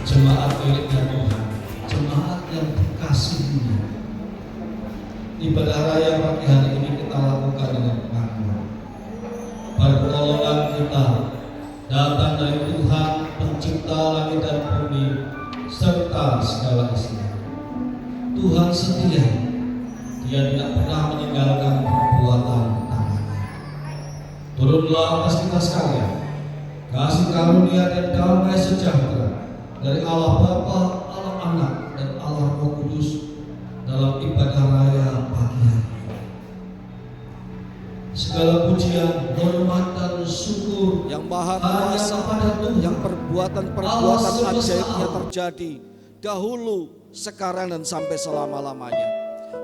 jemaat miliknya Tuhan, jemaat yang dikasihinya. Ibadah raya pagi hari ini kita lakukan dengan pengakuan. Pertolongan kita datang dari Tuhan, pencipta langit dan bumi serta segala isinya. Tuhan setia, Dia tidak pernah meninggalkan perbuatan tangannya. Turunlah atas kita sekalian kasih karunia dan damai sejahtera dari Allah Bapa, Allah Anak, dan Allah Roh Kudus dalam ibadah raya pagi hari ini. Segala pujian, hormat, dan syukur yang Maha Kuasa, yang perbuatan-perbuatan ajaibnya terjadi dahulu, sekarang, dan sampai selama-lamanya.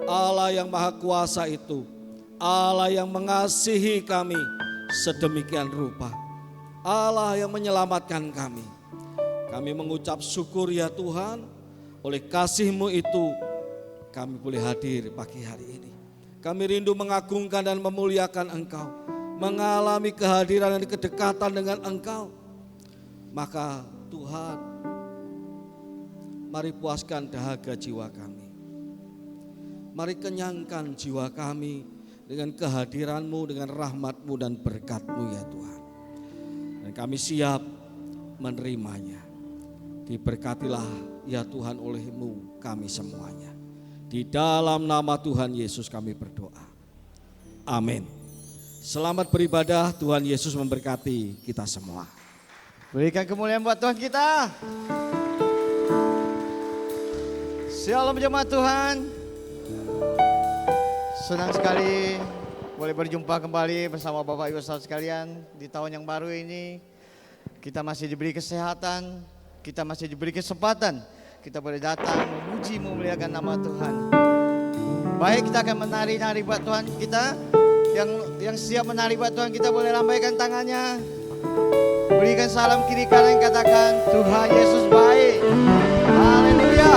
Allah yang Maha Kuasa itu, Allah yang mengasihi kami sedemikian rupa, Allah yang menyelamatkan kami. Kami mengucap syukur ya Tuhan, oleh kasih-Mu itu kami boleh hadir pagi hari ini. Kami rindu mengagungkan dan memuliakan Engkau, mengalami kehadiran dan kedekatan dengan Engkau. Maka Tuhan, mari puaskan dahaga jiwa kami. Mari kenyangkan jiwa kami dengan kehadiran-Mu, dengan rahmat-Mu dan berkat-Mu ya Tuhan. Dan kami siap menerimanya. Diberkatilah ya Tuhan oleh-Mu kami semuanya. Di dalam nama Tuhan Yesus kami berdoa. Amin. Selamat beribadah, Tuhan Yesus memberkati kita semua. Berikan kemuliaan buat Tuhan kita. Shalom jemaat Tuhan. Senang sekali boleh berjumpa kembali bersama Bapak Ibu saudara sekalian di tahun yang baru ini. Kita masih diberi kesehatan, kita masih diberi kesempatan, kita boleh datang memuji memuliakan nama Tuhan. Baik, kita akan menari-nari buat Tuhan kita. Yang siap menari buat Tuhan kita boleh lambaikan tangannya. Berikan salam kiri kanan, katakan Tuhan Yesus baik. Haleluya.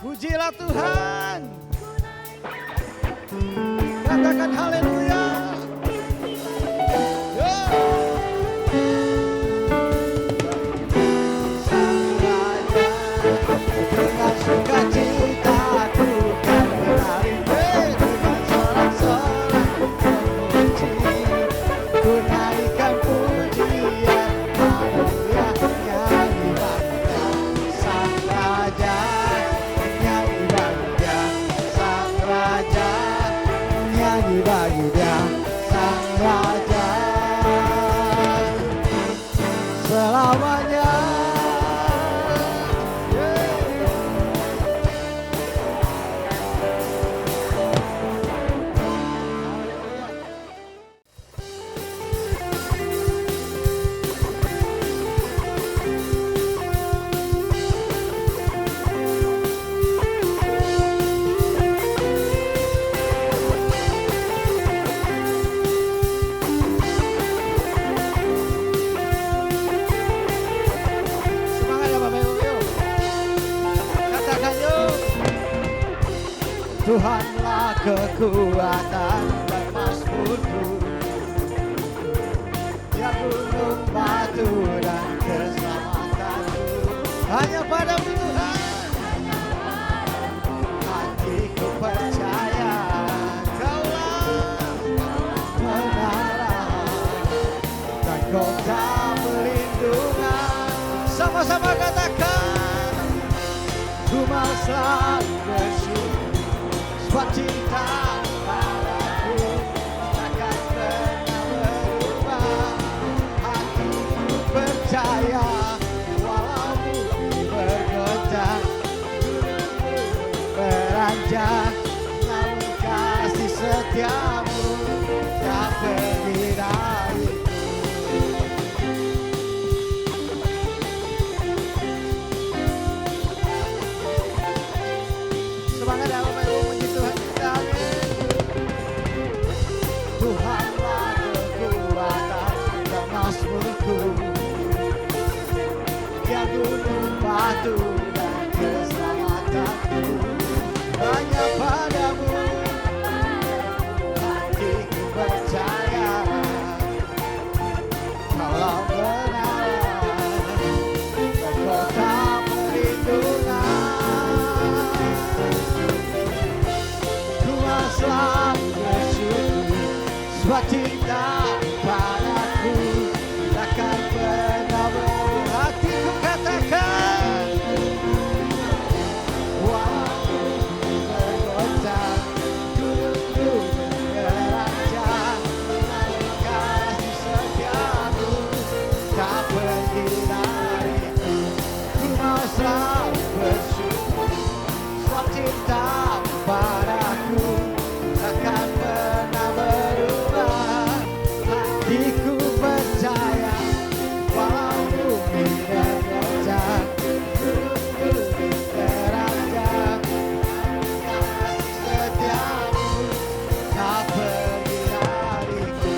Pujilah Tuhan. Katakan haleluya. Sang Raja dengan sukacita ku kan menari dengan sorak-sorak memuji, ku naikkan pujian haleluya, nyanyi bahagia Sang Raja. Bagi Dia Sang Raja selamanya. Tuhan Tuhanlah kekuatan dan mazmurku, Dia gunung batu dan keselamatanku. Hanya padamu Tuhan, hatiku percaya. Kaulah menara dan kota perlindungan. Sama-sama katakan, ku mau selalu bersyukur sebab cinta padaku takkan pernah berubah. Hatiku percaya walau bumi bergoncang, beranjak, namun kasih setiamu tak pergi dariku. Semangat ya Bapak Ibu, puji Tuhan kita, amin. Tuhanlah kekuatan dan mazmurku, Dia gunung batu dan keselamatanku. Hanya padamu hatiku percaya. Kaulah menara dan kota perlindungan. Ku mau selalu bersyukur sebab cinta padaku takkan pernah berubah. Hatiku katakan, walau bergoncang, gunung-gunung beranjak, namun kasih setiamu tak pergi dariku. Ku mau selalu bersyukur sebab cinta padaku takkan pernah berubah. Hatiku percaya walau bumi bergoncang, gunung-gunung beranjak, kasih setiamu tak pergi dariku.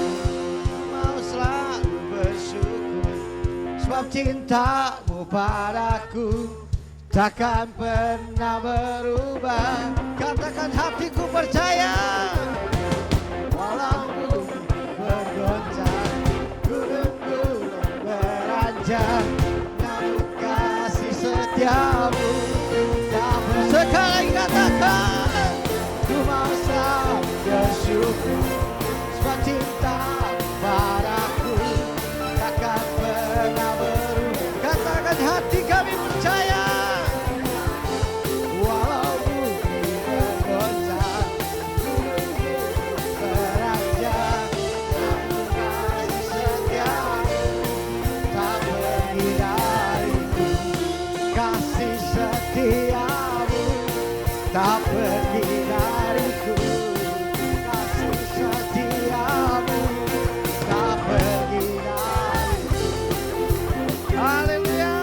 Mau selalu bersyukur sebab cintamu padaku takkan pernah berubah. Katakan, hatiku percaya walau bumi bergoncang, gunung-gunung beranjak, namun kasih setiamu tak pernah. Sekali lagi katakan, ku mau selalu bersyukur sebab cinta padaku takkan pernah berubah. Katakan, hati kami percaya walau bumi bergoncang, gunung-gunung beranjak, namun kasih setiamu tak pergi dariku. Kasih setiamu tak pergi dariku. Kasih setiamu tak pergi dariku. Haleluya.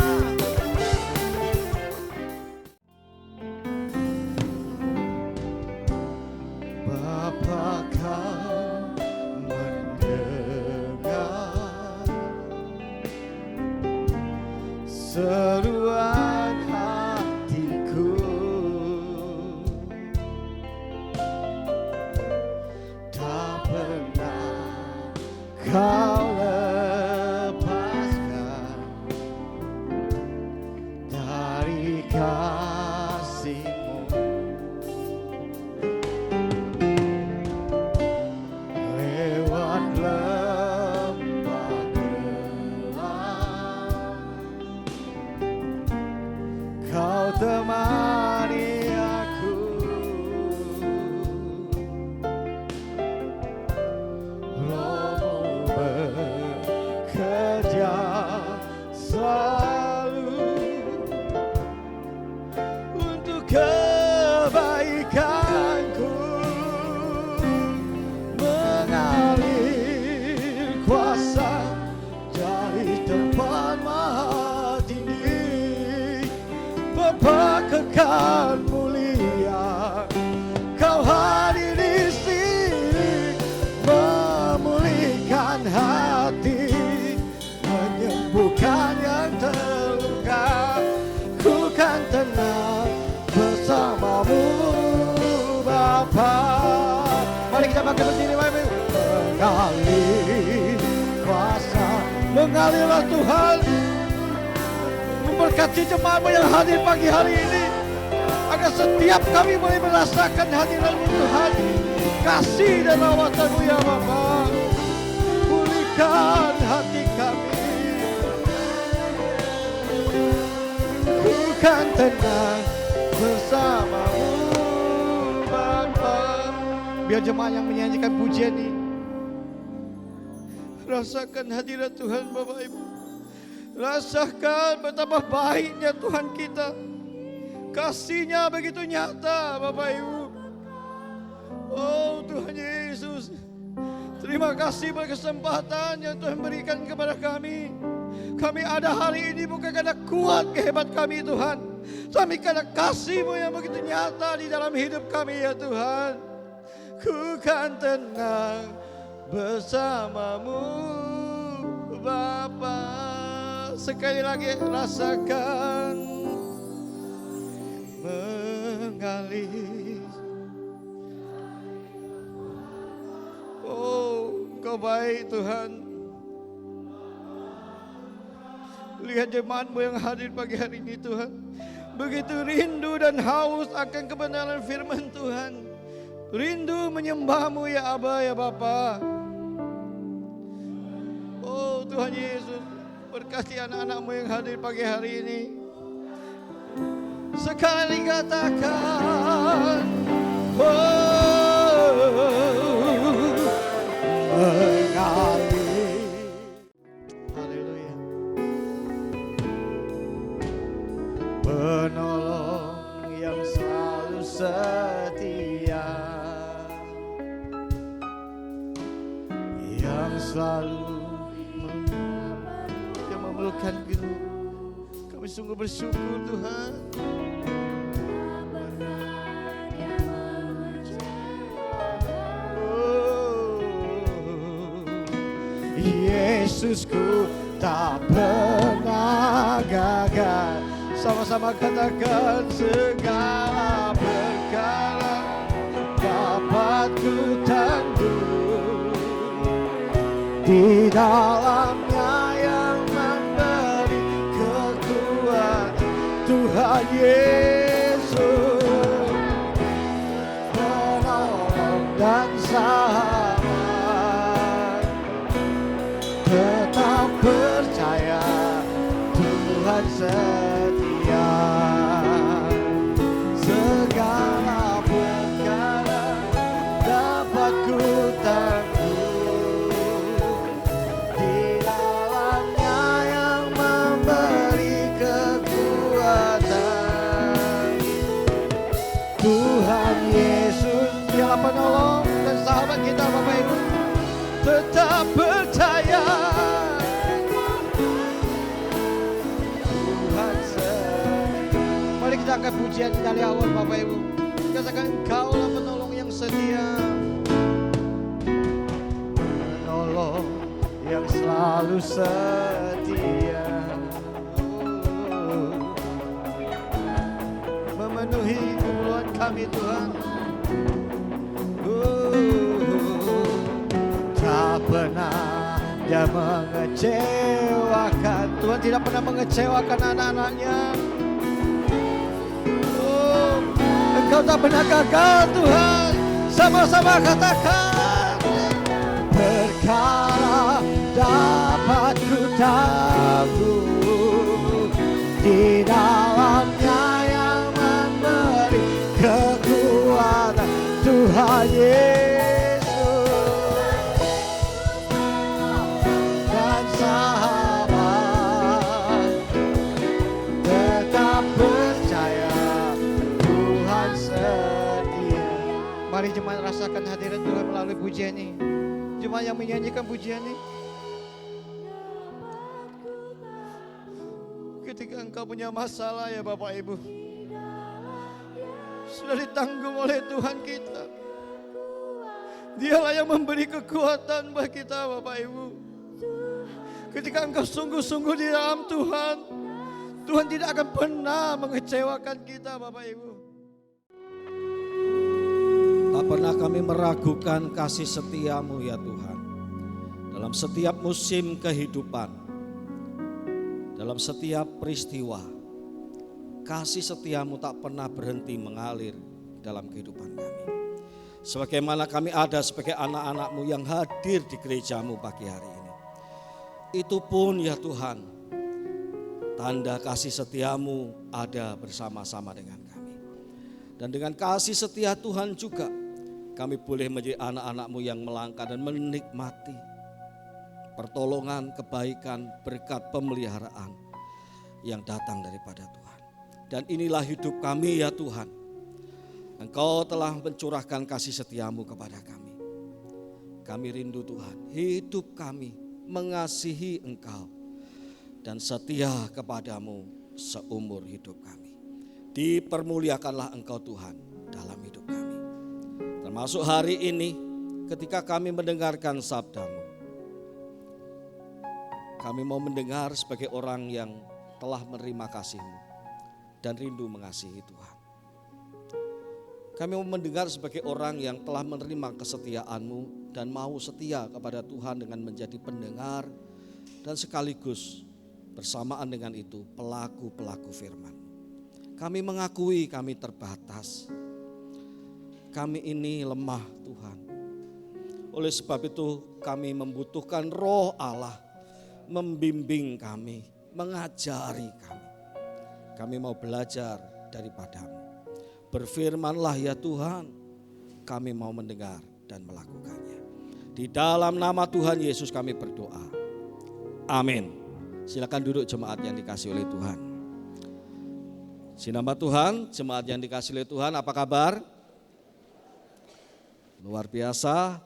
Bapa, kau mendengar seruan hatiku, tak pernah kau lepaskan dari kasih-Mu. Lewat lembah gelap, Kau temani aku. Roh-Mu bekerja selalu untuk kebaikanku, mengalir kuasa dari tempat maha tinggi. Bapa kekal mulia, Kau hadir di sini, memulihkan hati, menyembuhkan yang terluka. Ku kan tenang bersamamu Bapa. Mari kita pakai berdiri, Bapak Ibu. Mengalir kuasa, mengalirlah Tuhan. Memberkati jemaatmu yang hadir pagi hari ini. Agar setiap kami boleh merasakan hadirat-Mu Tuhan. Kasih dan rawatan-Mu ya Bapa. Pulihkan hati kami. Ku kan tenang bersama-Mu Bapa. Biar jemaat yang menyanyikan pujian ini rasakan hadirat Tuhan Bapak Ibu. Rasakan betapa baiknya Tuhan kita. Kasih-Nya begitu nyata Bapak Ibu. Oh Tuhan Yesus, terima kasih berkesempatan yang Tuhan berikan kepada kami. Kami ada hari ini bukan karena kuat kehebat kami Tuhan, tapi karena kasih-Mu yang begitu nyata di dalam hidup kami ya Tuhan. Ku kan tenang bersama-Mu Bapa. Sekali lagi rasakan mengalir. Oh, Engkau baik Tuhan. Lihat jemaat-Mu yang hadir pagi hari ini Tuhan. Begitu rindu dan haus akan kebenaran firman Tuhan. Rindu menyembah-Mu ya Aba ya Bapa. Oh Tuhan Yesus, berkati anak-anak-Mu yang hadir pagi hari ini. Sekali katakan, mengalir. Haleluya. Penolong yang selalu setia, yang selalu memelukkan kita. Kami sungguh bersyukur Tuhan. Yesusku tak pernah gagal. Sama-sama katakan, segala perkara dapat ku tanggung di dalamnya yang memberi kekuatan. Tuhan Yesus penolong dan sahabat. Tetap percaya Tuhan setia. Segala perkara dapat ku tanggung di dalamnya yang memberi kekuatan. Tuhan Yesus Dialah penolong dan sahabat kita Bapak Ibu. Tetap percaya Tuhan setia. Mari kita akan pujian dari awal Bapak Ibu. Katakan, Engkaulah penolong yang setia, penolong yang selalu setia, memenuhi keperluan kami Tuhan. Tak pernah Dia mengecewakan. Tuhan tidak pernah mengecewakan anak-anaknya. Engkau tak pernah gagal Tuhan. Sama-sama katakan, perkara dapat ku tanggung di dalamnya yang memberi kekuatan. Tuhan Yesus dan sahabat, tetap percaya Tuhan setia. Mari jemaat rasakan hadirat Tuhan melalui pujian ini. Jemaat yang menyanyikan pujian ini, ketika engkau punya masalah ya Bapak Ibu, sudah ditanggung oleh Tuhan kita. Dialah yang memberi kekuatan bagi kita Bapak Ibu. Ketika engkau sungguh-sungguh di dalam Tuhan, Tuhan tidak akan pernah mengecewakan kita Bapak Ibu. Tak pernah kami meragukan kasih setia-Mu ya Tuhan. Dalam setiap musim kehidupan, dalam setiap peristiwa, kasih setia-Mu tak pernah berhenti mengalir dalam kehidupan kami. Sebagaimana kami ada sebagai anak-anak-Mu yang hadir di gereja-Mu pagi hari ini. Itu pun ya Tuhan, tanda kasih setia-Mu ada bersama-sama dengan kami. Dan dengan kasih setia Tuhan juga, kami boleh menjadi anak-anak-Mu yang melangkah dan menikmati pertolongan, kebaikan, berkat, pemeliharaan yang datang daripada Tuhan. Dan inilah hidup kami ya Tuhan. Engkau telah mencurahkan kasih setia-Mu kepada kami. Kami rindu Tuhan, hidup kami mengasihi Engkau dan setia kepadamu seumur hidup kami. Dipermuliakanlah Engkau Tuhan dalam hidup kami. Termasuk hari ini ketika kami mendengarkan sabda-Mu. Kami mau mendengar sebagai orang yang telah menerima kasih-Mu dan rindu mengasihi Tuhan. Kami mau mendengar sebagai orang yang telah menerima kesetiaan-Mu dan mau setia kepada Tuhan dengan menjadi pendengar dan sekaligus bersamaan dengan itu pelaku-pelaku firman. Kami mengakui kami terbatas. Kami ini lemah Tuhan. Oleh sebab itu kami membutuhkan Roh Allah membimbing kami, mengajari kami. Kami mau belajar daripada-Mu. Berfirmanlah ya Tuhan, kami mau mendengar dan melakukannya. Di dalam nama Tuhan Yesus kami berdoa. Amin. Silakan duduk jemaat yang dikasihi oleh Tuhan. Sinama Tuhan, jemaat yang dikasihi oleh Tuhan, apa kabar? Luar biasa.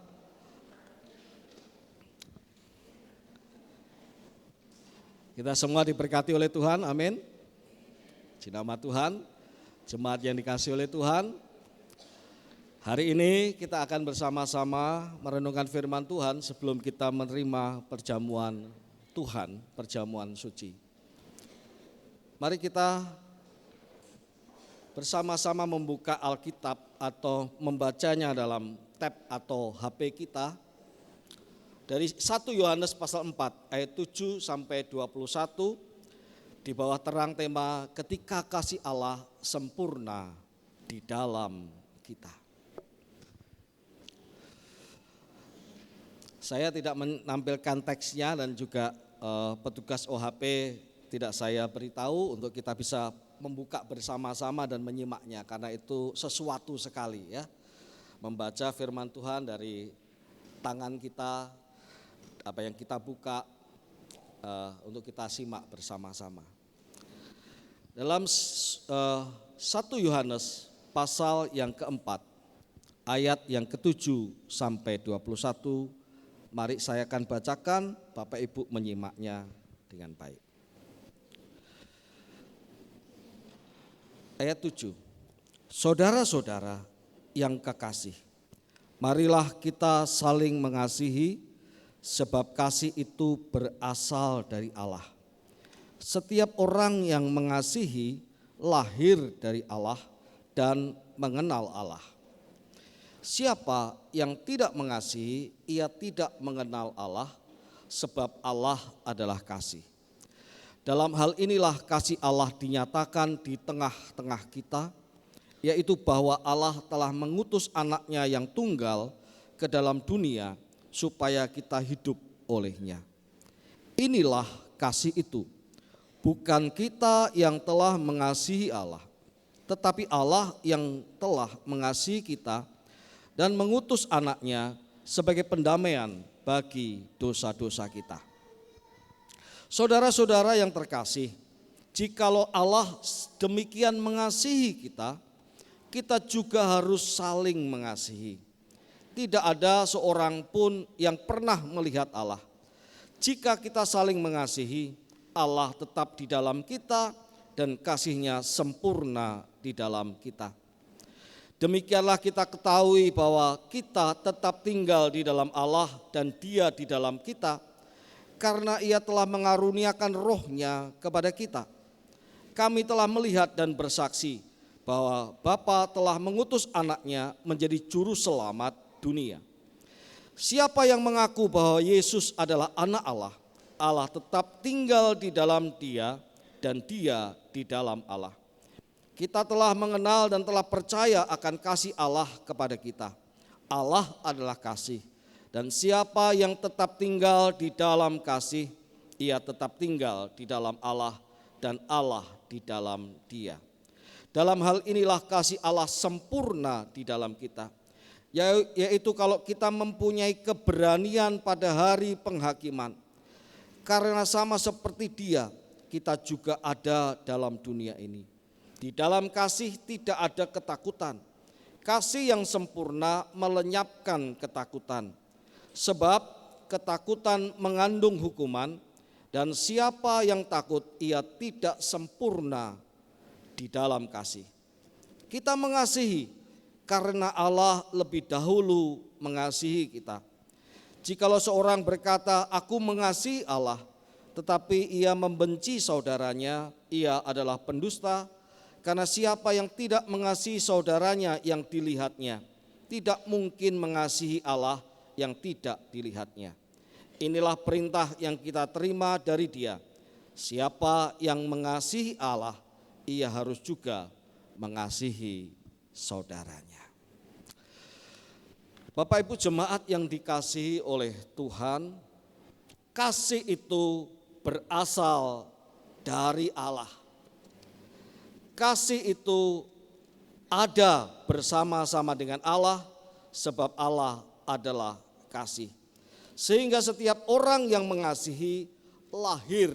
Kita semua diberkati oleh Tuhan, amin. Sinama Tuhan, jemaat yang dikasihi oleh Tuhan. Hari ini kita akan bersama-sama merenungkan firman Tuhan sebelum kita menerima perjamuan Tuhan, perjamuan suci. Mari kita bersama-sama membuka Alkitab atau membacanya dalam tab atau HP kita. Dari 1 Yohanes pasal 4 ayat 7 sampai 21 di bawah terang tema ketika kasih Allah sempurna di dalam kita. Saya tidak menampilkan teksnya dan juga petugas OHP tidak saya beritahu untuk kita bisa membuka bersama-sama dan menyimaknya karena itu sesuatu sekali ya. Membaca firman Tuhan dari tangan kita, apa yang kita buka untuk kita simak bersama-sama. Dalam 1 Yohanes pasal yang keempat, ayat yang ke-7 sampai 21, mari saya akan bacakan, Bapak Ibu menyimaknya dengan baik. Ayat 7, saudara-saudara yang kekasih, marilah kita saling mengasihi, sebab kasih itu berasal dari Allah. Setiap orang yang mengasihi lahir dari Allah dan mengenal Allah. Siapa yang tidak mengasihi, ia tidak mengenal Allah, sebab Allah adalah kasih. Dalam hal inilah kasih Allah dinyatakan di tengah-tengah kita, yaitu bahwa Allah telah mengutus anaknya yang tunggal ke dalam dunia supaya kita hidup olehnya. Inilah kasih itu, bukan kita yang telah mengasihi Allah, tetapi Allah yang telah mengasihi kita dan mengutus anaknya sebagai pendamaian bagi dosa-dosa kita. Saudara-saudara yang terkasih, jikalau Allah demikian mengasihi kita, kita juga harus saling mengasihi. Tidak ada seorang pun yang pernah melihat Allah. Jika kita saling mengasihi, Allah tetap di dalam kita dan kasih-Nya sempurna di dalam kita. Demikianlah kita ketahui bahwa kita tetap tinggal di dalam Allah dan Dia di dalam kita, karena Ia telah mengaruniakan Roh-Nya kepada kita. Kami telah melihat dan bersaksi bahwa Bapa telah mengutus anaknya menjadi juru selamat dunia. Siapa yang mengaku bahwa Yesus adalah anak Allah, Allah tetap tinggal di dalam dia dan dia di dalam Allah. Kita telah mengenal dan telah percaya akan kasih Allah kepada kita. Allah adalah kasih, dan siapa yang tetap tinggal di dalam kasih, ia tetap tinggal di dalam Allah dan Allah di dalam dia. Dalam hal inilah kasih Allah sempurna di dalam kita, yaitu kalau kita mempunyai keberanian pada hari penghakiman. Karena sama seperti Dia, kita juga ada dalam dunia ini. Di dalam kasih tidak ada ketakutan. Kasih yang sempurna melenyapkan ketakutan. Sebab ketakutan mengandung hukuman, dan siapa yang takut ia tidak sempurna di dalam kasih. Kita mengasihi karena Allah lebih dahulu mengasihi kita. Jikalau seorang berkata, aku mengasihi Allah, tetapi ia membenci saudaranya, ia adalah pendusta. Karena siapa yang tidak mengasihi saudaranya yang dilihatnya, tidak mungkin mengasihi Allah yang tidak dilihatnya. Inilah perintah yang kita terima dari Dia. Siapa yang mengasihi Allah, ia harus juga mengasihi saudaranya. Bapak Ibu jemaat yang dikasihi oleh Tuhan, kasih itu berasal dari Allah. Kasih itu ada bersama-sama dengan Allah, sebab Allah adalah kasih. Sehingga setiap orang yang mengasihi lahir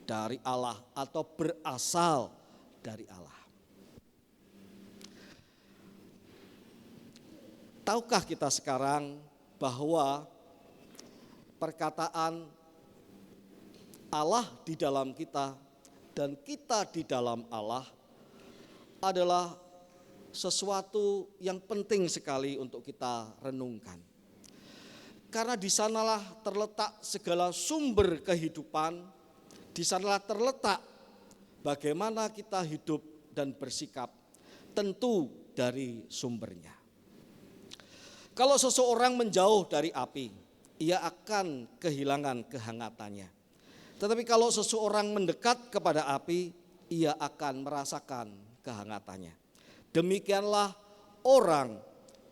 dari Allah atau berasal dari Allah. Tahukah kita sekarang bahwa perkataan Allah di dalam kita dan kita di dalam Allah adalah sesuatu yang penting sekali untuk kita renungkan. Karena di sanalah terletak segala sumber kehidupan, di sanalah terletak bagaimana kita hidup dan bersikap, tentu dari sumbernya. Kalau seseorang menjauh dari api, ia akan kehilangan kehangatannya. Tetapi kalau seseorang mendekat kepada api, ia akan merasakan kehangatannya. Demikianlah orang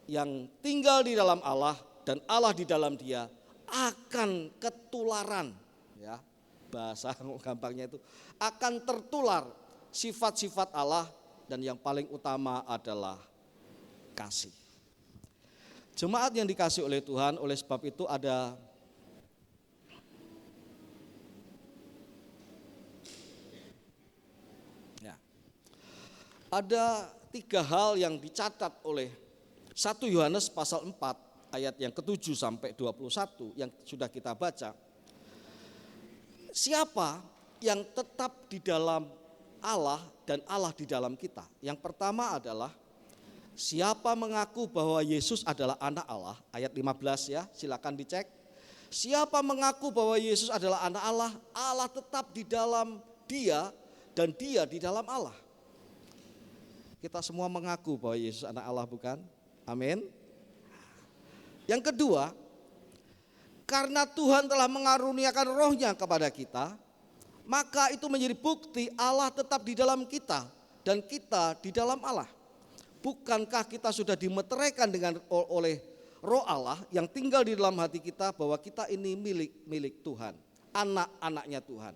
yang tinggal di dalam Allah dan Allah di dalam dia akan ketularan, ya bahasa gampangnya itu akan tertular sifat-sifat Allah, dan yang paling utama adalah kasih. Jemaat yang dikasih oleh Tuhan, oleh sebab itu ada tiga hal yang dicatat oleh 1 Yohanes pasal 4 ayat yang ke-7 sampai 21 yang sudah kita baca. Siapa yang tetap di dalam Allah dan Allah di dalam kita? Yang pertama adalah siapa mengaku bahwa Yesus adalah anak Allah, ayat 15 ya, silakan dicek. Siapa mengaku bahwa Yesus adalah anak Allah, Allah tetap di dalam dia dan dia di dalam Allah. Kita semua mengaku bahwa Yesus anak Allah, bukan? Amin. Yang kedua, karena Tuhan telah mengaruniakan rohnya kepada kita, maka itu menjadi bukti Allah tetap di dalam kita dan kita di dalam Allah. Bukankah kita sudah dimeteraikan oleh roh Allah yang tinggal di dalam hati kita bahwa kita ini milik Tuhan, anak-anaknya Tuhan.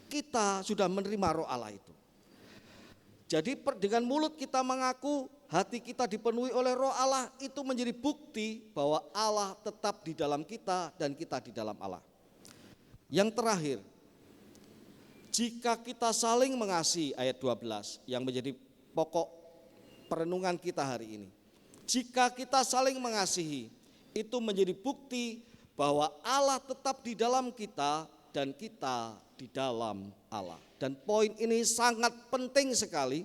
Kita sudah menerima roh Allah itu. Jadi dengan mulut kita mengaku, hati kita dipenuhi oleh roh Allah, itu menjadi bukti bahwa Allah tetap di dalam kita dan kita di dalam Allah. Yang terakhir, jika kita saling mengasihi, ayat 12 yang menjadi pokok perenungan kita hari ini. Jika kita saling mengasihi, itu menjadi bukti bahwa Allah tetap di dalam kita dan kita di dalam Allah. Dan poin ini sangat penting sekali,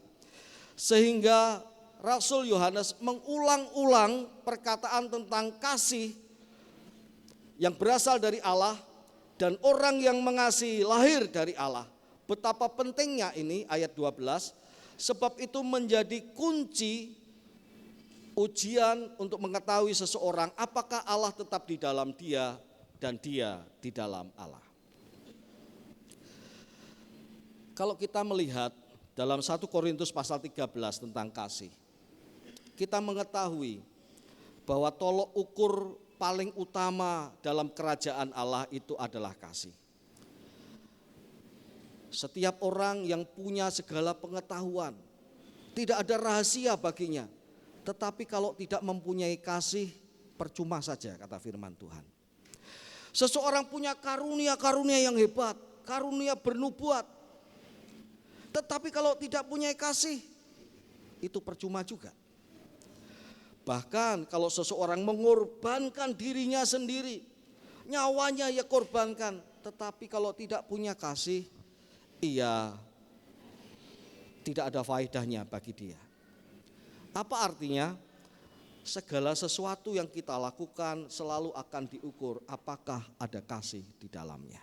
sehingga Rasul Yohanes mengulang-ulang perkataan tentang kasih yang berasal dari Allah dan orang yang mengasihi lahir dari Allah. Betapa pentingnya ini ayat 12, Sebab itu menjadi kunci ujian untuk mengetahui seseorang apakah Allah tetap di dalam dia dan dia di dalam Allah. Kalau kita melihat dalam 1 Korintus pasal 13 tentang kasih, kita mengetahui bahwa tolok ukur paling utama dalam kerajaan Allah itu adalah kasih. Setiap orang yang punya segala pengetahuan, tidak ada rahasia baginya. Tetapi kalau tidak mempunyai kasih, percuma saja, kata firman Tuhan. Seseorang punya karunia-karunia yang hebat, karunia bernubuat. Tetapi kalau tidak punya kasih, itu percuma juga. Bahkan kalau seseorang mengorbankan dirinya sendiri, nyawanya ia korbankan, tetapi kalau tidak punya kasih, ia tidak ada faedahnya bagi dia. Apa artinya? Segala sesuatu yang kita lakukan selalu akan diukur apakah ada kasih di dalamnya.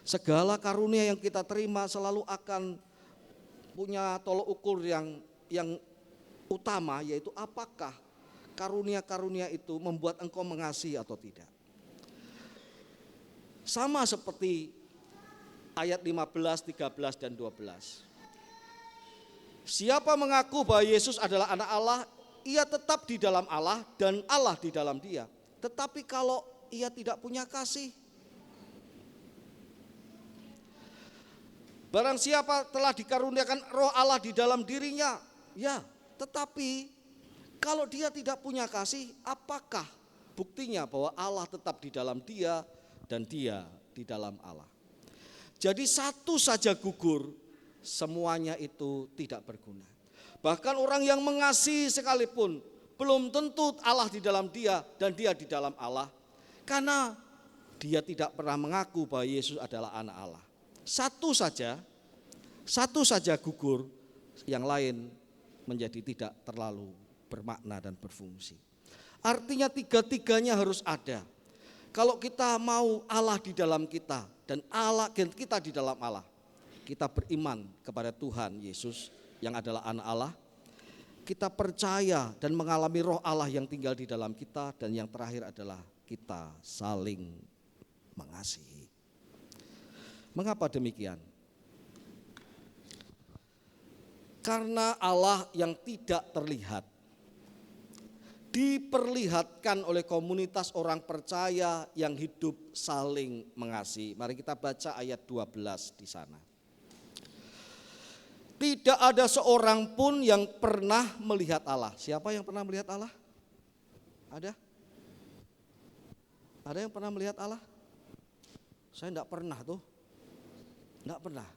Segala karunia yang kita terima selalu akan punya tolok ukur yang utama, yaitu apakah karunia-karunia itu membuat engkau mengasihi atau tidak. Sama seperti ayat 15, 13 dan 12. Siapa mengaku bahwa Yesus adalah anak Allah, ia tetap di dalam Allah dan Allah di dalam dia. Tetapi kalau ia tidak punya kasih, barang siapa telah dikaruniakan roh Allah di dalam dirinya, ya, tetapi kalau dia tidak punya kasih, apakah buktinya bahwa Allah tetap di dalam dia dan dia di dalam Allah? Jadi satu saja gugur, semuanya itu tidak berguna. Bahkan orang yang mengasihi sekalipun belum tentu Allah di dalam dia dan dia di dalam Allah, karena dia tidak pernah mengaku bahwa Yesus adalah anak Allah. Satu saja gugur, yang lain menjadi tidak terlalu bermakna dan berfungsi. Artinya tiga-tiganya harus ada. Kalau kita mau Allah di dalam kita dan kita di dalam Allah, kita beriman kepada Tuhan Yesus yang adalah anak Allah, kita percaya dan mengalami roh Allah yang tinggal di dalam kita, dan yang terakhir adalah kita saling mengasihi. Mengapa demikian? Karena Allah yang tidak terlihat diperlihatkan oleh komunitas orang percaya yang hidup saling mengasihi. Mari kita baca ayat 12 di sana. Tidak ada seorang pun yang pernah melihat Allah. Siapa yang pernah melihat Allah? Ada? Ada yang pernah melihat Allah? Saya enggak pernah tuh. Enggak pernah.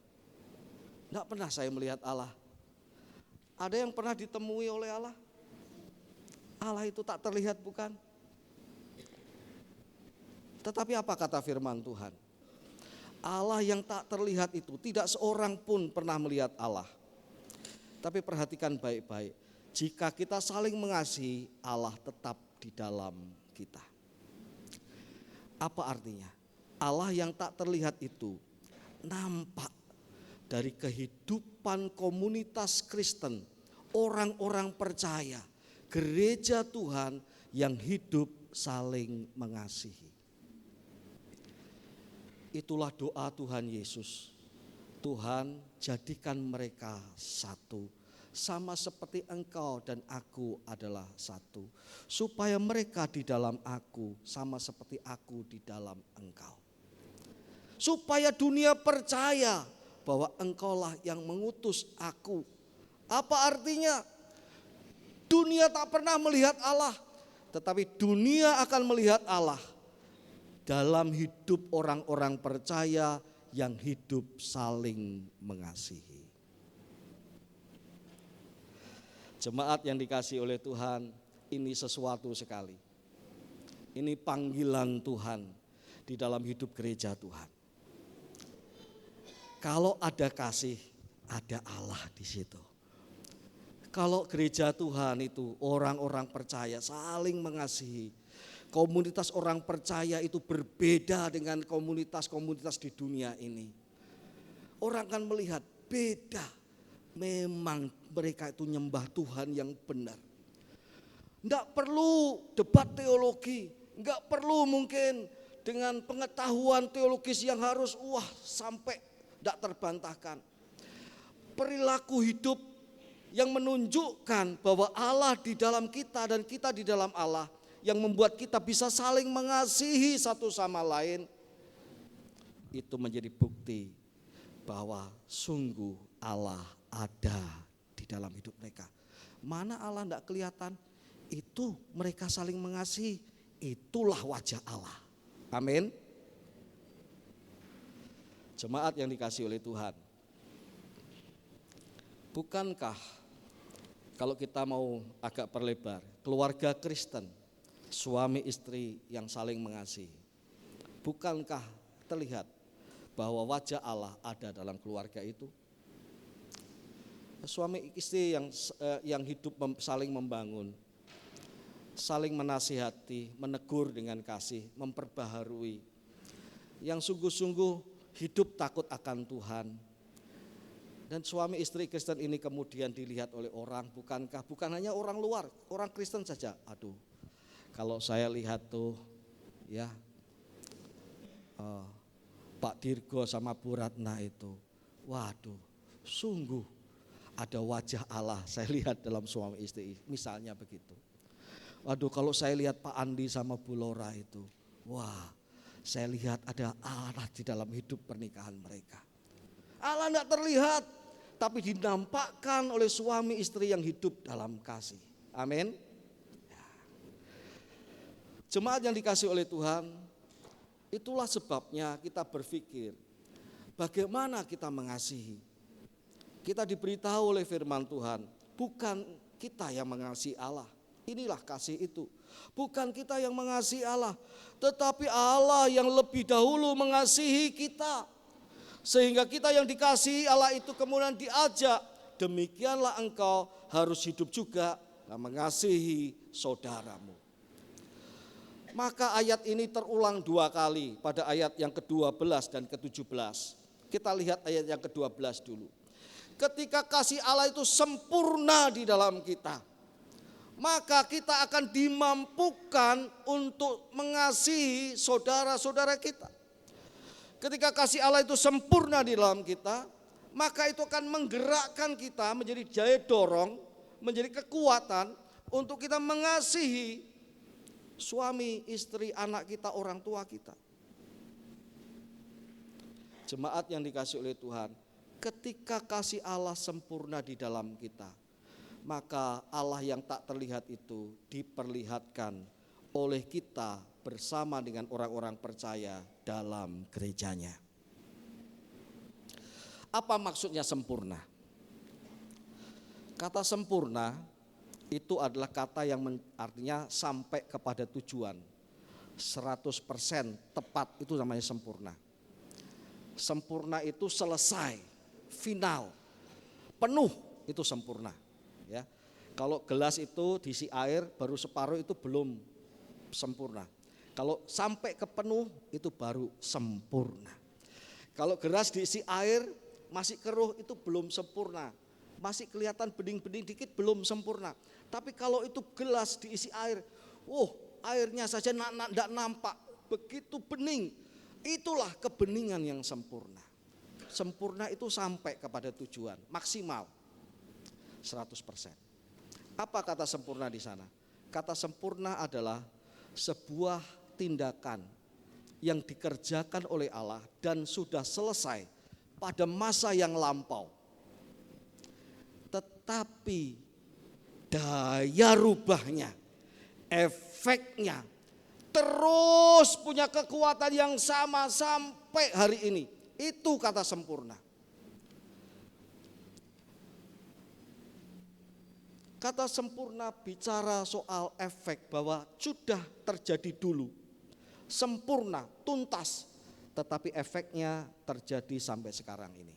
Enggak pernah saya melihat Allah. Ada yang pernah ditemui oleh Allah? Allah itu tak terlihat, bukan? Tetapi apa kata firman Tuhan? Allah yang tak terlihat itu tidak seorang pun pernah melihat Allah. Tapi perhatikan baik-baik, jika kita saling mengasihi, Allah tetap di dalam kita. Apa artinya? Allah yang tak terlihat itu nampak dari kehidupan komunitas Kristen, orang-orang percaya, gereja Tuhan yang hidup saling mengasihi. Itulah doa Tuhan Yesus. Tuhan, jadikan mereka satu, sama seperti Engkau dan aku adalah satu, supaya mereka di dalam aku sama seperti aku di dalam Engkau. Supaya dunia percaya bahwa Engkaulah yang mengutus aku. Apa artinya? Dunia tak pernah melihat Allah, tetapi dunia akan melihat Allah dalam hidup orang-orang percaya yang hidup saling mengasihi. Jemaat yang dikasihi oleh Tuhan, ini sesuatu sekali. Ini panggilan Tuhan di dalam hidup gereja Tuhan. Kalau ada kasih, ada Allah di situ. Kalau gereja Tuhan itu orang-orang percaya saling mengasihi, komunitas orang percaya itu berbeda dengan komunitas-komunitas di dunia ini. Orang akan melihat beda. memang mereka itu nyembah Tuhan yang benar. Enggak perlu debat teologi, enggak perlu mungkin dengan pengetahuan teologis yang harus sampai enggak terbantahkan. Perilaku hidup yang menunjukkan bahwa Allah di dalam kita dan kita di dalam Allah, yang membuat kita bisa saling mengasihi satu sama lain, itu menjadi bukti bahwa sungguh Allah ada di dalam hidup mereka. Mana Allah tidak kelihatan, itu mereka saling mengasihi, itulah wajah Allah. Amin. Jemaat yang dikasihi oleh Tuhan, bukankah kalau kita mau agak perlebar, keluarga Kristen, suami istri yang saling mengasihi, bukankah terlihat bahwa wajah Allah ada dalam keluarga itu? Suami istri yang hidup saling membangun, saling menasihati, menegur dengan kasih, memperbaharui, yang sungguh-sungguh hidup takut akan Tuhan. Dan suami istri Kristen ini kemudian dilihat oleh orang, bukan hanya orang luar, orang Kristen saja. Aduh, kalau saya lihat tuh ya Pak Dirgo sama Bu Ratna itu, waduh, sungguh ada wajah Allah saya lihat dalam suami istri, misalnya begitu. Waduh, kalau saya lihat Pak Andi sama Bu Lora itu, wah, saya lihat ada Allah di dalam hidup pernikahan mereka. Allah tidak terlihat, tapi dinampakkan oleh suami istri yang hidup dalam kasih. Amin. Jemaat yang dikasihi oleh Tuhan, itulah sebabnya kita berpikir bagaimana kita mengasihi. Kita diberitahu oleh firman Tuhan, bukan kita yang mengasihi Allah. Inilah kasih itu. Bukan kita yang mengasihi Allah, tetapi Allah yang lebih dahulu mengasihi kita. Sehingga kita yang dikasihi Allah itu kemudian diajak, demikianlah engkau harus hidup juga mengasihi saudaramu. Maka ayat ini terulang 2 kali pada ayat yang ke-12 dan ke-17. Kita lihat ayat yang ke-12 dulu. Ketika kasih Allah itu sempurna di dalam kita, maka kita akan dimampukan untuk mengasihi saudara-saudara kita. Ketika kasih Allah itu sempurna di dalam kita, maka itu akan menggerakkan kita menjadi daya dorong, menjadi kekuatan untuk kita mengasihi suami, istri, anak kita, orang tua kita. Jemaat yang dikasihi oleh Tuhan, ketika kasih Allah sempurna di dalam kita, maka Allah yang tak terlihat itu diperlihatkan oleh kita bersama dengan orang-orang percaya dalam gerejanya. Apa maksudnya sempurna? Kata sempurna itu adalah kata yang artinya sampai kepada tujuan. 100% tepat, itu namanya sempurna. Sempurna itu selesai, final, penuh, itu sempurna. Ya, kalau gelas itu diisi air baru separuh itu belum sempurna. Kalau sampai ke penuh itu baru sempurna. Kalau gelas diisi air masih keruh itu belum sempurna. Masih kelihatan bening-bening dikit belum sempurna. Tapi kalau itu gelas diisi air, airnya saja tidak nampak, begitu bening. Itulah kebeningan yang sempurna. Sempurna itu sampai kepada tujuan, maksimal 100%. Apa kata sempurna di sana? Kata sempurna adalah sebuah tindakan yang dikerjakan oleh Allah dan sudah selesai pada masa yang lampau. Tetapi daya rubahnya, efeknya terus punya kekuatan yang sama sampai hari ini. Itu kata sempurna. Kata sempurna bicara soal efek bahwa sudah terjadi dulu, sempurna, tuntas, tetapi efeknya terjadi sampai sekarang ini.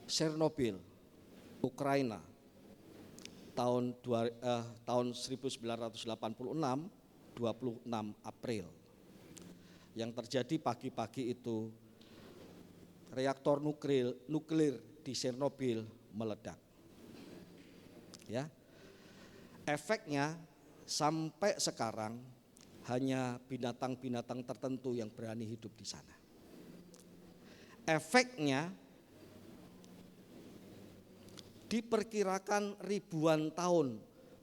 Chernobyl, Ukraina, tahun 1986, 26 April. Yang terjadi pagi-pagi itu reaktor nuklir di Chernobyl meledak. Ya. Efeknya sampai sekarang hanya binatang-binatang tertentu yang berani hidup di sana. Efeknya diperkirakan ribuan tahun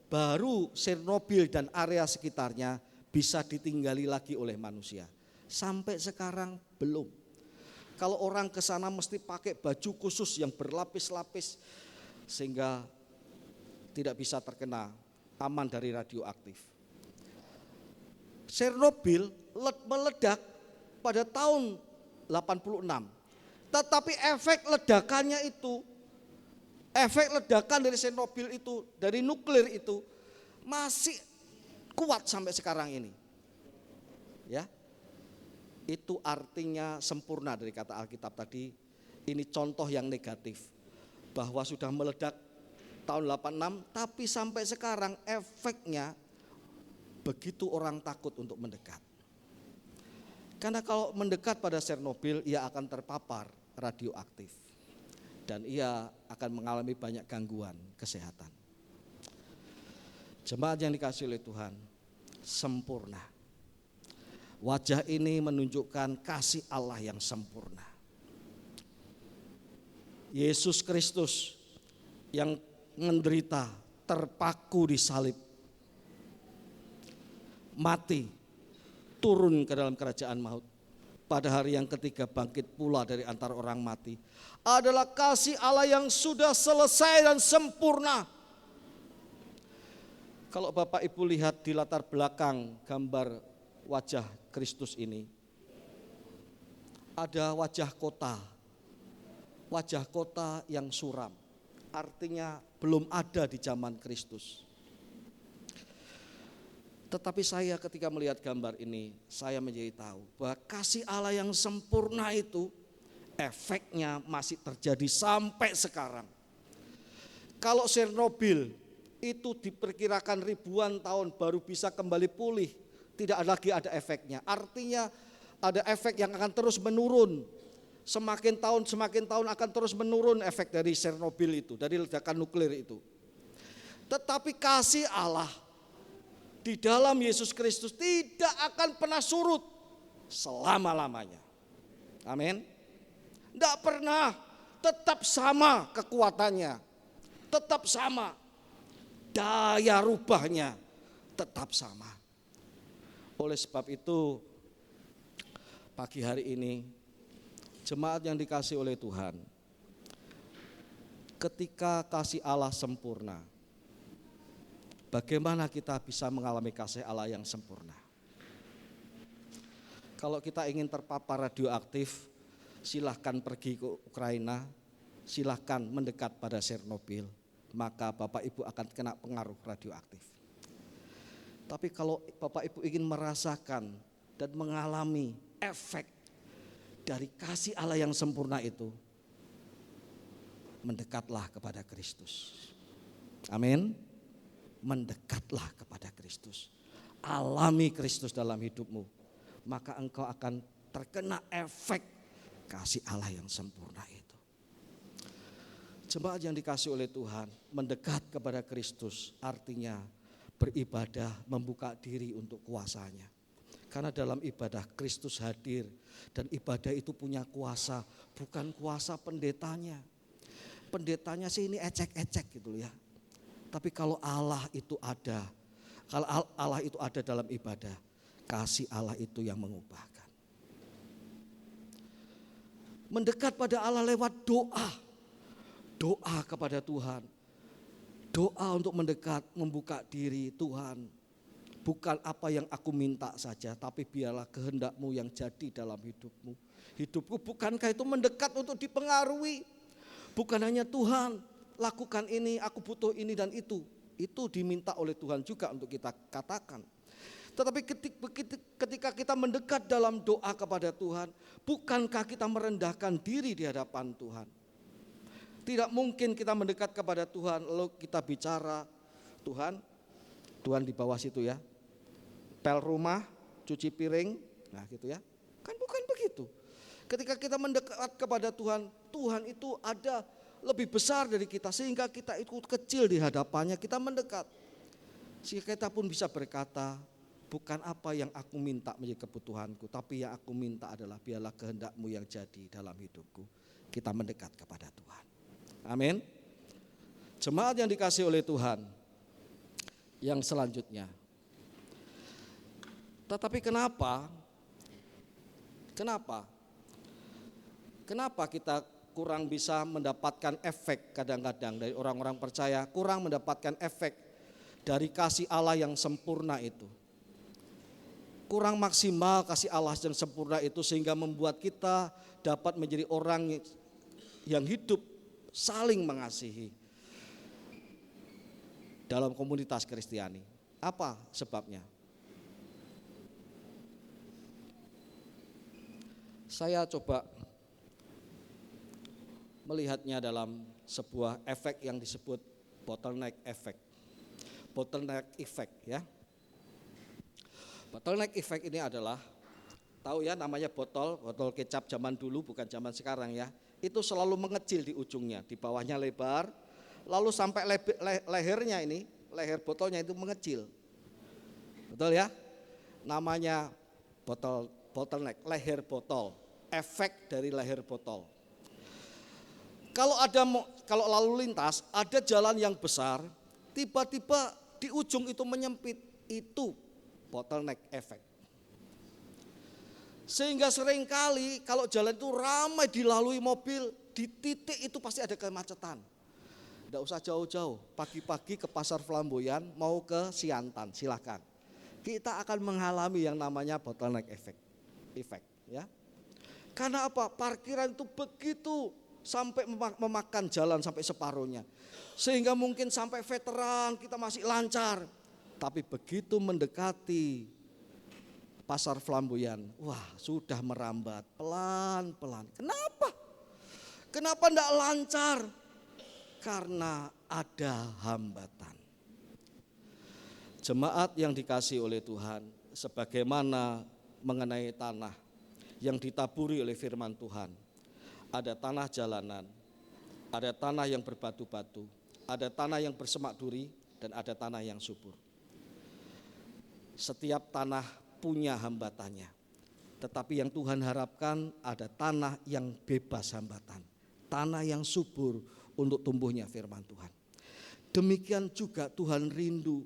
baru Chernobyl dan area sekitarnya bisa ditinggali lagi oleh manusia. Sampai sekarang belum. Kalau orang ke sana mesti pakai baju khusus yang berlapis-lapis sehingga tidak bisa terkena, aman dari radioaktif. Chernobyl meledak pada tahun 86. Tetapi efek ledakannya itu, efek ledakan dari Chernobyl itu, dari nuklir itu masih kuat sampai sekarang ini. Ya. Itu artinya sempurna dari kata Alkitab tadi. Ini contoh yang negatif. Bahwa sudah meledak tahun 86, tapi sampai sekarang efeknya begitu orang takut untuk mendekat. Karena kalau mendekat pada Chernobyl, ia akan terpapar radioaktif. Dan ia akan mengalami banyak gangguan kesehatan. Jemaat yang dikasihi oleh Tuhan, sempurna. Wajah ini menunjukkan kasih Allah yang sempurna. Yesus Kristus yang menderita, terpaku di salib, mati, turun ke dalam kerajaan maut. Pada hari yang ketiga bangkit pula dari antara orang mati. Adalah kasih Allah yang sudah selesai dan sempurna. Kalau Bapak Ibu lihat di latar belakang gambar wajah Kristus ini, ada wajah kota. Wajah kota yang suram. Artinya belum ada di zaman Kristus. Tetapi saya ketika melihat gambar ini, saya menjadi tahu bahwa kasih Allah yang sempurna itu efeknya masih terjadi sampai sekarang. Kalau Chernobyl itu diperkirakan ribuan tahun baru bisa kembali pulih, tidak lagi ada efeknya. Artinya ada efek yang akan terus menurun. Semakin tahun akan terus menurun efek dari Chernobyl itu, dari ledakan nuklir itu. Tetapi kasih Allah di dalam Yesus Kristus tidak akan pernah surut selama-lamanya. Amin. Tidak pernah, tetap sama kekuatannya, tetap sama daya rubahnya, tetap sama. Oleh sebab itu pagi hari ini jemaat yang dikasihi oleh Tuhan, ketika kasih Allah sempurna, bagaimana kita bisa mengalami kasih Allah yang sempurna? Kalau kita ingin terpapar radioaktif, silahkan pergi ke Ukraina, silahkan mendekat pada Chernobyl, maka Bapak Ibu akan kena pengaruh radioaktif. Tapi kalau Bapak Ibu ingin merasakan dan mengalami efek dari kasih Allah yang sempurna itu, mendekatlah kepada Kristus. Amin. Mendekatlah kepada Kristus. Alami Kristus dalam hidupmu, maka engkau akan terkena efek kasih Allah yang sempurna itu. Jemaat yang dikasihi oleh Tuhan, mendekat kepada Kristus artinya beribadah, membuka diri untuk kuasanya. Karena dalam ibadah Kristus hadir dan ibadah itu punya kuasa, bukan kuasa pendetanya. Pendetanya sih ini ecek-ecek gitu ya. Tapi kalau Allah itu ada, kalau Allah itu ada dalam ibadah, kasih Allah itu yang mengubahkan. Mendekat pada Allah lewat doa. Doa kepada Tuhan. Doa untuk mendekat, membuka diri Tuhan. Bukan apa yang aku minta saja, tapi biarlah kehendak-Mu yang jadi dalam hidupmu. Hidupku bukankah itu mendekat untuk dipengaruhi. Bukan hanya Tuhan, lakukan ini, aku butuh ini dan itu. Itu diminta oleh Tuhan juga untuk kita katakan. Tetapi ketika kita mendekat dalam doa kepada Tuhan, bukankah kita merendahkan diri di hadapan Tuhan? Tidak mungkin kita mendekat kepada Tuhan lalu kita bicara, Tuhan di bawah situ ya, pel rumah, cuci piring, nah gitu ya. Kan bukan begitu. Ketika kita mendekat kepada Tuhan, Tuhan itu ada lebih besar dari kita, sehingga kita ikut kecil di hadapannya, kita mendekat. Sehingga kita pun bisa berkata, bukan apa yang aku minta menjadi kebutuhanku, tapi yang aku minta adalah biarlah kehendak-Mu yang jadi dalam hidupku. Kita mendekat kepada Tuhan. Amin. Jemaat yang dikasihi oleh Tuhan, yang selanjutnya. Tetapi kenapa kita kurang bisa mendapatkan efek kadang-kadang dari orang-orang percaya, kurang mendapatkan efek dari kasih Allah yang sempurna itu. Kurang maksimal kasih Allah yang sempurna itu sehingga membuat kita dapat menjadi orang yang hidup saling mengasihi dalam komunitas Kristiani. Apa sebabnya? Saya coba melihatnya dalam sebuah efek yang disebut bottleneck effect. Bottleneck effect ya. Bottleneck effect ini adalah, tahu ya namanya botol kecap zaman dulu, bukan zaman sekarang ya. Itu selalu mengecil di ujungnya, di bawahnya lebar, lalu sampai lehernya ini, leher botolnya itu mengecil. Betul ya? Namanya bottleneck, leher botol, efek dari leher botol. Kalau lalu lintas, ada jalan yang besar, tiba-tiba di ujung itu menyempit, itu bottleneck effect. Sehingga seringkali kalau jalan itu ramai dilalui mobil, di titik itu pasti ada kemacetan. Tidak usah jauh-jauh, pagi-pagi ke Pasar Flamboyan mau ke Siantan, silahkan. Kita akan mengalami yang namanya bottleneck effect ya. Karena apa? Parkiran itu begitu sampai memakan jalan sampai separuhnya. Sehingga mungkin sampai veteran kita masih lancar. Tapi begitu mendekati Pasar Flamboyan, wah sudah merambat pelan-pelan. Kenapa? Kenapa tidak lancar? Karena ada hambatan. Jemaat yang dikasihi oleh Tuhan, sebagaimana mengenai tanah yang ditaburi oleh firman Tuhan. Ada tanah jalanan, ada tanah yang berbatu-batu, ada tanah yang bersemak duri, dan ada tanah yang subur. Setiap tanah punya hambatannya. Tetapi yang Tuhan harapkan ada tanah yang bebas hambatan. Tanah yang subur untuk tumbuhnya firman Tuhan. Demikian juga Tuhan rindu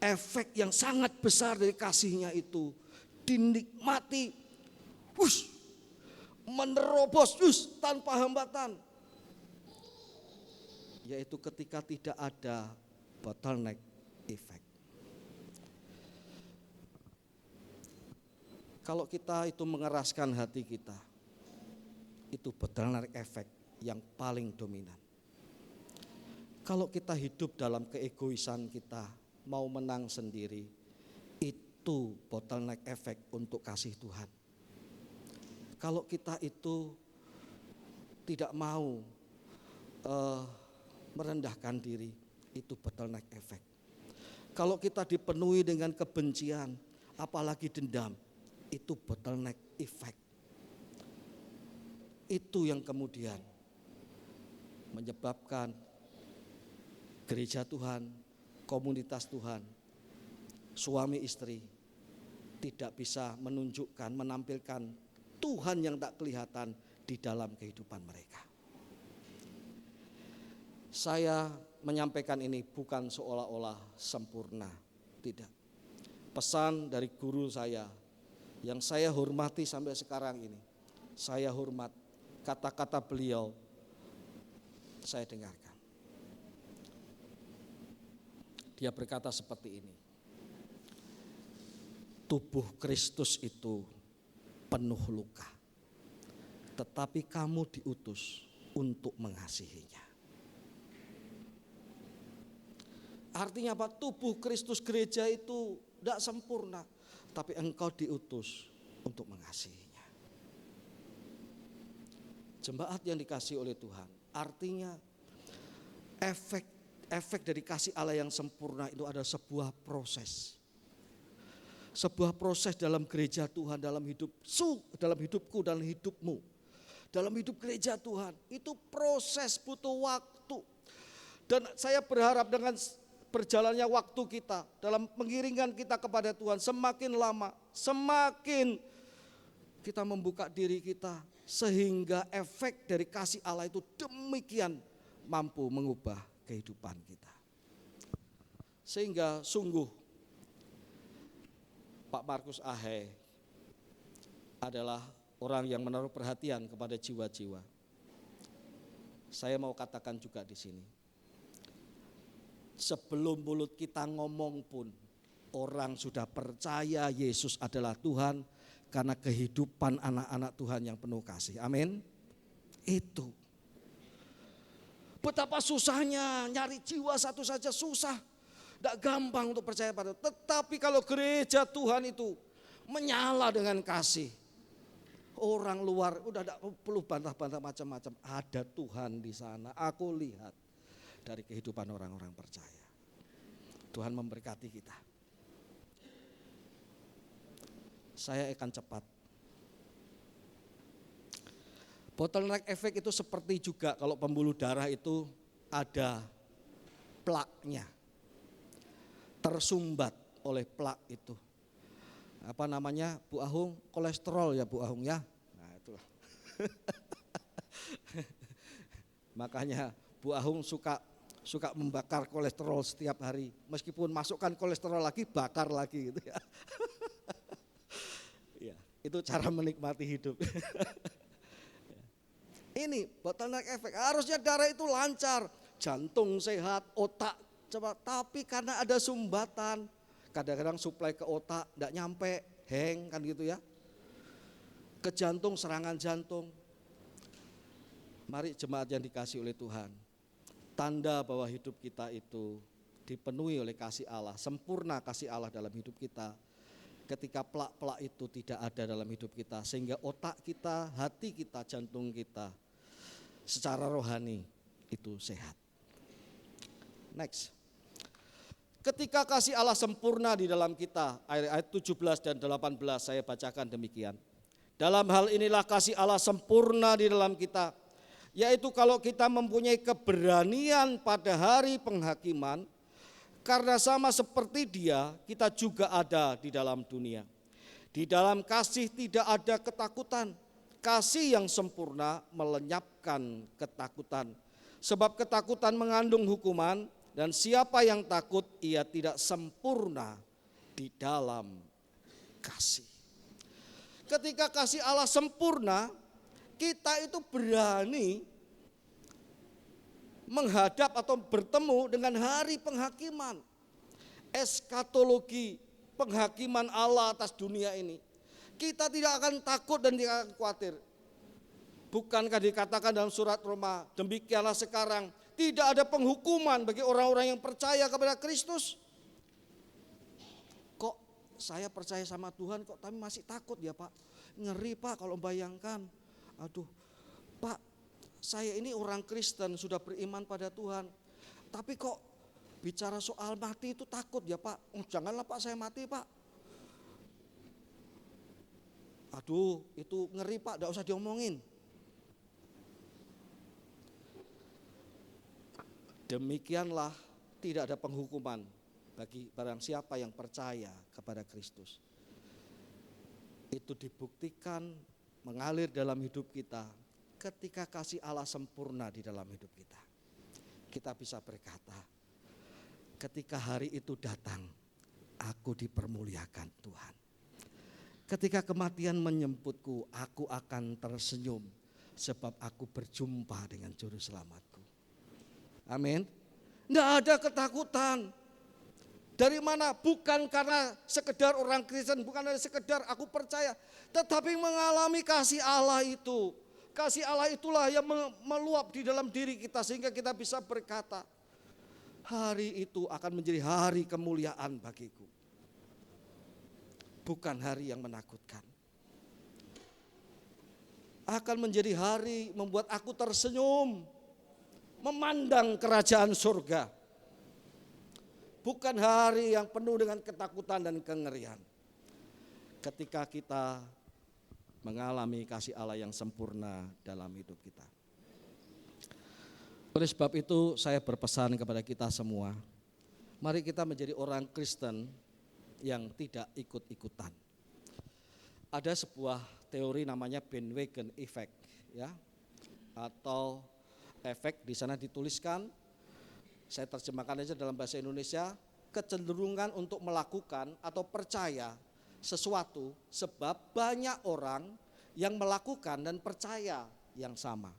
efek yang sangat besar dari kasih-Nya itu dinikmati, menerobos tanpa hambatan. Yaitu ketika tidak ada bottleneck effect. Kalau kita itu mengeraskan hati kita, itu bottleneck effect yang paling dominan. Kalau kita hidup dalam keegoisan kita, mau menang sendiri, itu bottleneck effect untuk kasih Tuhan. Kalau kita itu tidak mau merendahkan diri, itu bottleneck effect. Kalau kita dipenuhi dengan kebencian, apalagi dendam, itu bottleneck effect. Itu yang kemudian menyebabkan gereja Tuhan, komunitas Tuhan, suami istri tidak bisa menunjukkan, menampilkan Tuhan yang tak kelihatan di dalam kehidupan mereka. Saya menyampaikan ini bukan seolah-olah sempurna, tidak. Pesan dari guru saya yang saya hormati sampai sekarang ini, saya hormat kata-kata beliau, saya dengarkan. Dia berkata seperti ini, tubuh Kristus itu penuh luka, tetapi kamu diutus untuk mengasihinya. Artinya apa? Tubuh Kristus gereja itu tidak sempurna, tapi engkau diutus untuk mengasihinya. Jemaat yang dikasihi oleh Tuhan, artinya efek dari kasih Allah yang sempurna itu adalah sebuah proses. Sebuah proses dalam gereja Tuhan, dalam hidupku, dalam hidupmu. dalam hidup gereja Tuhan. Itu proses, butuh waktu. Dan saya berharap dengan berjalannya waktu kita, dalam mengiringkan kita kepada Tuhan, semakin lama, semakin kita membuka diri kita, sehingga efek dari kasih Allah itu demikian mampu mengubah kehidupan kita. Sehingga sungguh Pak Markus Ahe adalah orang yang menaruh perhatian kepada jiwa-jiwa. Saya mau katakan juga di sini, sebelum mulut kita ngomong pun, orang sudah percaya Yesus adalah Tuhan karena kehidupan anak-anak Tuhan yang penuh kasih. Amin. Itu. Betapa susahnya nyari jiwa satu saja susah. Tidak gampang untuk percaya pada Tuhan. Tetapi kalau gereja Tuhan itu menyala dengan kasih, orang luar udah tidak perlu bantah-bantah macam-macam. Ada Tuhan di sana. Aku lihat dari kehidupan orang-orang percaya. Tuhan memberkati kita. Saya akan cepat. Bottleneck efek itu seperti juga kalau pembuluh darah itu ada plaknya. Tersumbat oleh plak itu. Apa namanya Bu Ahung? Kolesterol ya Bu Ahung ya. Nah itulah. Makanya Bu Ahung suka membakar kolesterol setiap hari. Meskipun masukkan kolesterol lagi, bakar lagi gitu ya. Ya, itu cara menikmati hidup. Ini bottleneck efek. Harusnya darah itu lancar, jantung sehat, otak coba. Tapi karena ada sumbatan, kadang-kadang suplai ke otak tidak nyampe, hang kan gitu ya. Ke jantung, serangan jantung. Mari jemaat yang dikasih oleh Tuhan, tanda bahwa hidup kita itu dipenuhi oleh kasih Allah, sempurna kasih Allah dalam hidup kita. Ketika plak-plak itu tidak ada dalam hidup kita, sehingga otak kita, hati kita, jantung kita secara rohani itu sehat. Next. Ketika kasih Allah sempurna di dalam kita, ayat 17 dan 18 saya bacakan demikian. Dalam hal inilah kasih Allah sempurna di dalam kita, yaitu kalau kita mempunyai keberanian pada hari penghakiman, karena sama seperti Dia, kita juga ada di dalam dunia. Di dalam kasih tidak ada ketakutan. Kasih yang sempurna melenyapkan ketakutan. Sebab ketakutan mengandung hukuman, dan siapa yang takut ia tidak sempurna di dalam kasih. Ketika kasih Allah sempurna, kita itu berani menghadap atau bertemu dengan hari penghakiman. Eskatologi penghakiman Allah atas dunia ini. Kita tidak akan takut dan tidak akan khawatir. Bukankah dikatakan dalam surat Roma, demikianlah sekarang tidak ada penghukuman bagi orang-orang yang percaya kepada Kristus. Kok saya percaya sama Tuhan kok tapi masih takut ya Pak? Ngeri Pak kalau bayangkan. Aduh Pak, saya ini orang Kristen sudah beriman pada Tuhan. Tapi kok bicara soal mati itu takut ya Pak? Oh, janganlah Pak saya mati Pak. Aduh itu ngeri Pak, tidak usah diomongin. Demikianlah tidak ada penghukuman bagi barang siapa yang percaya kepada Kristus. Itu dibuktikan mengalir dalam hidup kita ketika kasih Allah sempurna di dalam hidup kita. Kita bisa berkata, ketika hari itu datang, aku dipermuliakan Tuhan. Ketika kematian menjemputku, aku akan tersenyum sebab aku berjumpa dengan juru selamatku. Amin. Tidak ada ketakutan. Dari mana? Bukan karena sekedar orang Kristen, bukan dari sekedar aku percaya, tetapi mengalami kasih Allah itu. Kasih Allah itulah yang meluap di dalam diri kita sehingga kita bisa berkata, hari itu akan menjadi hari kemuliaan bagiku. Bukan hari yang menakutkan. Akan menjadi hari membuat aku tersenyum, memandang kerajaan surga. Bukan hari yang penuh dengan ketakutan dan kengerian. Ketika kita mengalami kasih Allah yang sempurna dalam hidup kita. Oleh sebab itu saya berpesan kepada kita semua, mari kita menjadi orang Kristen yang tidak ikut-ikutan. Ada sebuah teori namanya bandwagon effect, ya, atau efek di sana dituliskan, saya terjemahkan aja dalam bahasa Indonesia, kecenderungan untuk melakukan atau percaya sesuatu sebab banyak orang yang melakukan dan percaya yang sama.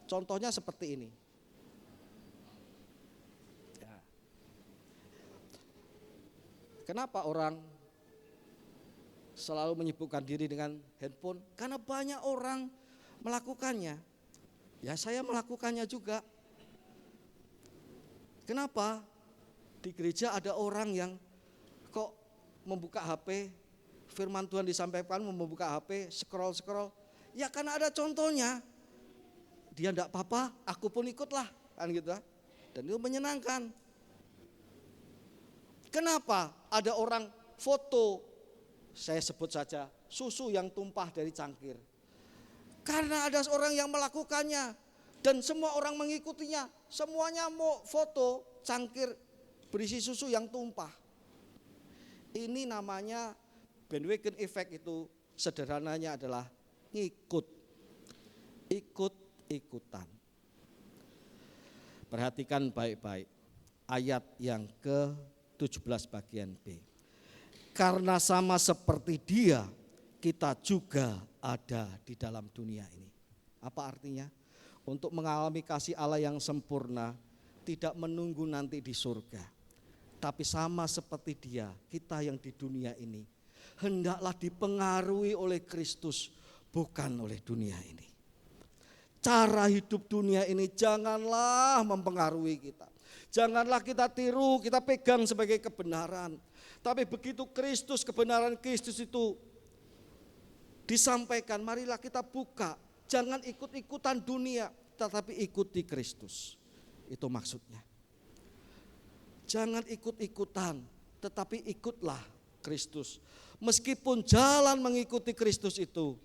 Contohnya seperti ini. Ya. Kenapa orang selalu menyibukkan diri dengan handphone? Karena banyak orang melakukannya. Ya, saya melakukannya juga. Kenapa? Di gereja ada orang yang kok membuka HP, firman Tuhan disampaikan membuka HP, scroll. Ya karena ada contohnya. Dia enggak apa-apa, aku pun ikutlah, kan gitu. Dan itu menyenangkan. Kenapa? Ada orang foto, saya sebut saja, susu yang tumpah dari cangkir. Karena ada orang yang melakukannya dan semua orang mengikutinya. Semuanya mau foto cangkir berisi susu yang tumpah. Ini namanya bandwagon effect, itu sederhananya adalah ikut-ikutan. Perhatikan baik-baik ayat yang ke-17 bagian B. Karena sama seperti Dia, kita juga ada di dalam dunia ini. Apa artinya? Untuk mengalami kasih Allah yang sempurna, tidak menunggu nanti di surga. Tapi sama seperti Dia, kita yang di dunia ini, hendaklah dipengaruhi oleh Kristus, bukan oleh dunia ini. Cara hidup dunia ini janganlah mempengaruhi kita. Janganlah kita tiru, kita pegang sebagai kebenaran. Tapi begitu Kristus, kebenaran Kristus itu disampaikan, marilah kita buka. Jangan ikut-ikutan dunia, tetapi ikuti Kristus. Itu maksudnya. Jangan ikut-ikutan, tetapi ikutlah Kristus. Meskipun jalan mengikuti Kristus itu,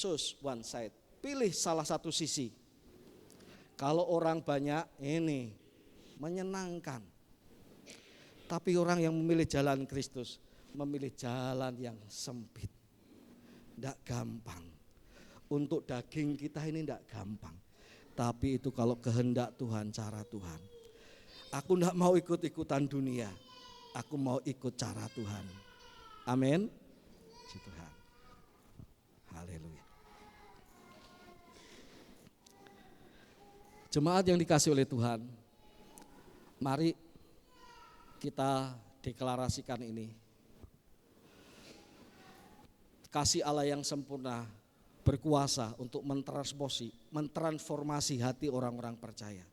choose one side, pilih salah satu sisi. Kalau orang banyak ini menyenangkan, tapi orang yang memilih jalan Kristus memilih jalan yang sempit. Tidak gampang. Untuk daging kita ini tidak gampang. Tapi itu kalau kehendak Tuhan, cara Tuhan. Aku tidak mau ikut-ikutan dunia. Aku mau ikut cara Tuhan. Amin. Puji Tuhan. Haleluya. Jemaat yang dikasih oleh Tuhan, mari kita deklarasikan ini. Kasih Allah yang sempurna berkuasa untuk mentransformasi hati orang-orang percaya.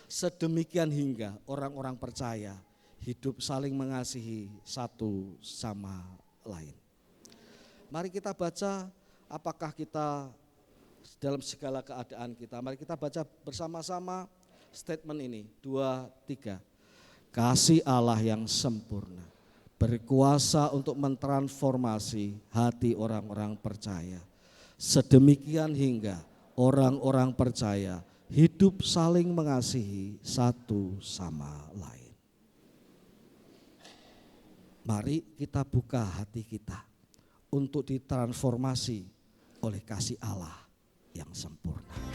Sedemikian hingga orang-orang percaya hidup saling mengasihi satu sama lain. Mari kita baca, apakah kita dalam segala keadaan kita. Mari kita baca bersama-sama statement ini, 2, 3. Kasih Allah yang sempurna berkuasa untuk mentransformasi hati orang-orang percaya. Sedemikian hingga orang-orang percaya hidup saling mengasihi satu sama lain. Mari kita buka hati kita untuk ditransformasi oleh kasih Allah yang sempurna.